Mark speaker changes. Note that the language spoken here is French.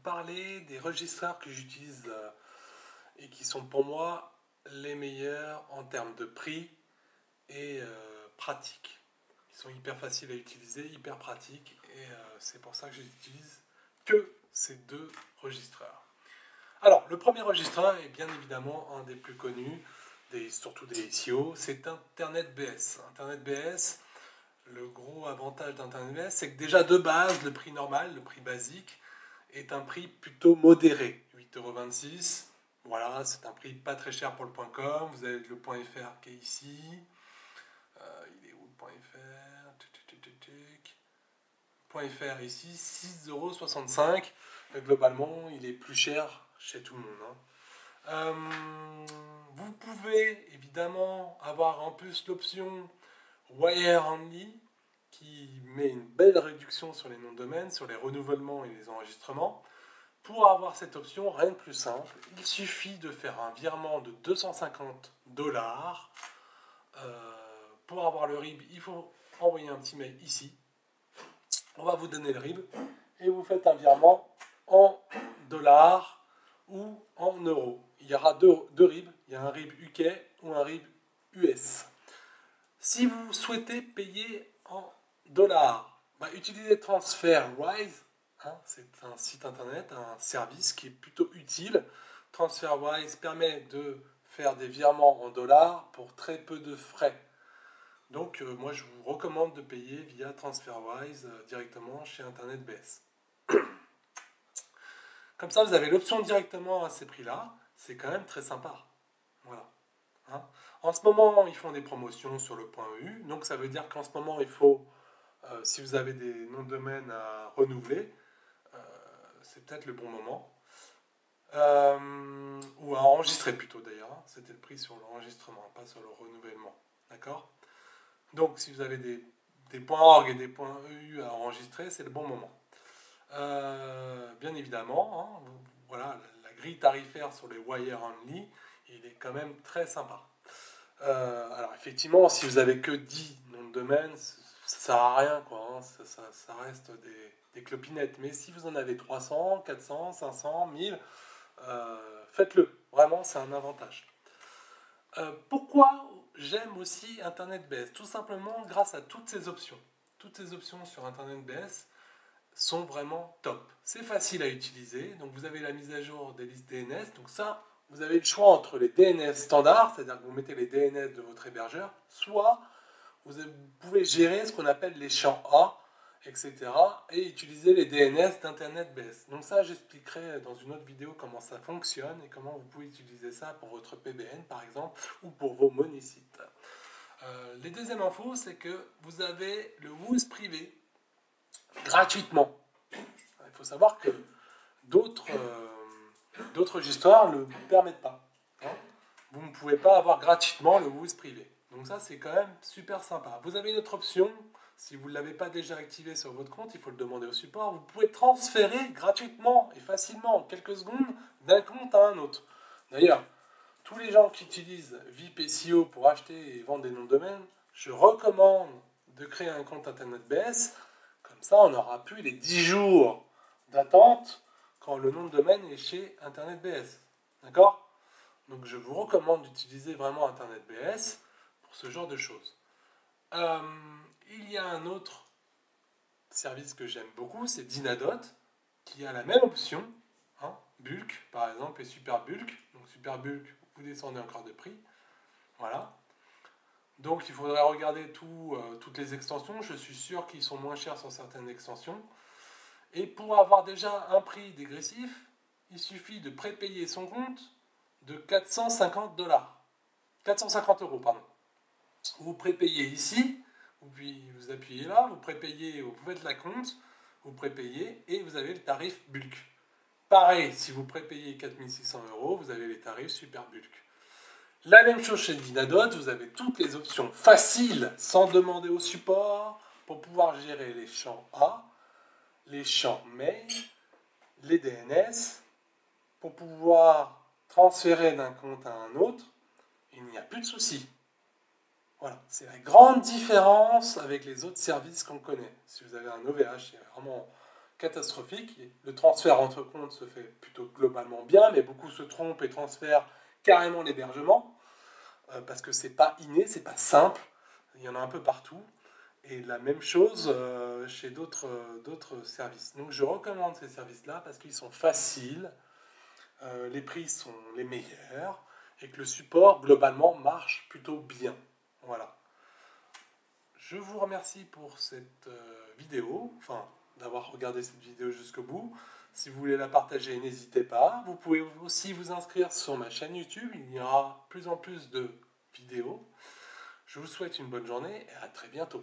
Speaker 1: parler des registreurs que j'utilise et qui sont pour moi les meilleurs en termes de prix et pratique. Ils sont hyper faciles à utiliser, hyper pratiques et c'est pour ça que j'utilise que ces deux registreurs. Alors, le premier registreur est bien évidemment un des plus connus, surtout des SEO, c'est Internet BS. Internet BS, le gros avantage d'Internet BS, c'est que déjà de base, le prix normal, le prix basique, est un prix plutôt modéré, 8,26 €. Voilà, c'est un prix pas très cher pour le .com. Vous avez le .fr qui est ici. Il est où le .fr? .fr ici, 6,65 €. Globalement, il est plus cher chez tout le monde, hein. Vous pouvez évidemment avoir en plus l'option Wire Only qui met une belle réduction sur les noms de domaine, sur les renouvellements et les enregistrements. Pour avoir cette option, rien de plus simple, il suffit de faire un virement de 250 $. Pour avoir le RIB, il faut envoyer un petit mail ici. On va vous donner le RIB et vous faites un virement en dollars ou en euros. Il y aura deux RIB, il y a un RIB UK ou un RIB US. Si vous souhaitez payer en dollars, utilisez TransferWise. Hein, c'est un site internet, un service qui est plutôt utile. TransferWise permet de faire des virements en dollars pour très peu de frais. Donc moi je vous recommande de payer via TransferWise directement chez Internet BS. Comme ça vous avez l'option directement à ces prix-là. C'est quand même très sympa. Voilà. Hein. En ce moment ils font des promotions sur le .eu. Donc ça veut dire qu'en ce moment il faut, si vous avez des noms de domaine à renouveler, c'est peut-être le bon moment. Ou à enregistrer plutôt d'ailleurs. Hein. C'était le prix sur l'enregistrement, pas sur le renouvellement. D'accord ? Donc si vous avez des .org et des .eu à enregistrer, c'est le bon moment. Bien évidemment, hein, voilà, la grille tarifaire sur les Wire Only, il est quand même très sympa. Alors effectivement, si vous avez que 10 noms de domaine, ça sert à rien, quoi, hein, ça reste des clopinettes. Mais si vous en avez 300, 400, 500, 1000, faites-le. Vraiment, c'est un avantage. Pourquoi j'aime aussi Internet BS? Tout simplement grâce à toutes ces options. Toutes ces options sur Internet BS sont vraiment top. C'est facile à utiliser. Donc vous avez la mise à jour des listes DNS. Donc ça, vous avez le choix entre les DNS standards, c'est-à-dire que vous mettez les DNS de votre hébergeur, soit vous pouvez gérer ce qu'on appelle les champs A, etc. et utiliser les DNS d'Internet BS. Donc ça, j'expliquerai dans une autre vidéo comment ça fonctionne et comment vous pouvez utiliser ça pour votre PBN, par exemple, ou pour vos monisites. Les deuxièmes infos, c'est que vous avez le WHOIS privé gratuitement. Il faut savoir que d'autres registreurs ne le permettent pas. Hein. Vous ne pouvez pas avoir gratuitement le WHOIS privé. Donc ça, c'est quand même super sympa. Vous avez une autre option. Si vous ne l'avez pas déjà activé sur votre compte, il faut le demander au support. Vous pouvez transférer gratuitement et facilement, en quelques secondes, d'un compte à un autre. D'ailleurs, tous les gens qui utilisent VIP SEO pour acheter et vendre des noms de domaine, je recommande de créer un compte Internet BS. Comme ça, on n'aura plus les 10 jours d'attente quand le nom de domaine est chez Internet BS. D'accord ? Donc je vous recommande d'utiliser vraiment Internet BS pour ce genre de choses. Il y a un autre service que j'aime beaucoup, c'est Dynadot, qui a la même option, hein, Bulk par exemple, et Super Bulk. Donc Super Bulk, vous descendez encore de prix. Voilà. Donc il faudrait regarder toutes les extensions. Je suis sûr qu'ils sont moins chers sur certaines extensions. Et pour avoir déjà un prix dégressif, il suffit de prépayer son compte de 450 $. 450 €, pardon. Vous prépayez ici, puis vous appuyez là, vous prépayez, vous faites la compte, vous prépayez et vous avez le tarif bulk. Pareil, si vous prépayez 4600 €, vous avez les tarifs super bulk. La même chose chez Dynadot, vous avez toutes les options faciles sans demander au support pour pouvoir gérer les champs A, les champs mail, les DNS, pour pouvoir transférer d'un compte à un autre, il n'y a plus de soucis. Voilà, c'est la grande différence avec les autres services qu'on connaît. Si vous avez un OVH, c'est vraiment catastrophique. Le transfert entre comptes se fait plutôt globalement bien, mais beaucoup se trompent et transfèrent carrément l'hébergement, parce que c'est pas inné, c'est pas simple. Il y en a un peu partout. Et la même chose chez d'autres services. Donc je recommande ces services-là parce qu'ils sont faciles, les prix sont les meilleurs et que le support globalement marche plutôt bien. Voilà. Je vous remercie pour cette vidéo, enfin d'avoir regardé cette vidéo jusqu'au bout. Si vous voulez la partager, n'hésitez pas. Vous pouvez aussi vous inscrire sur ma chaîne YouTube, il y aura de plus en plus de vidéos. Je vous souhaite une bonne journée et à très bientôt.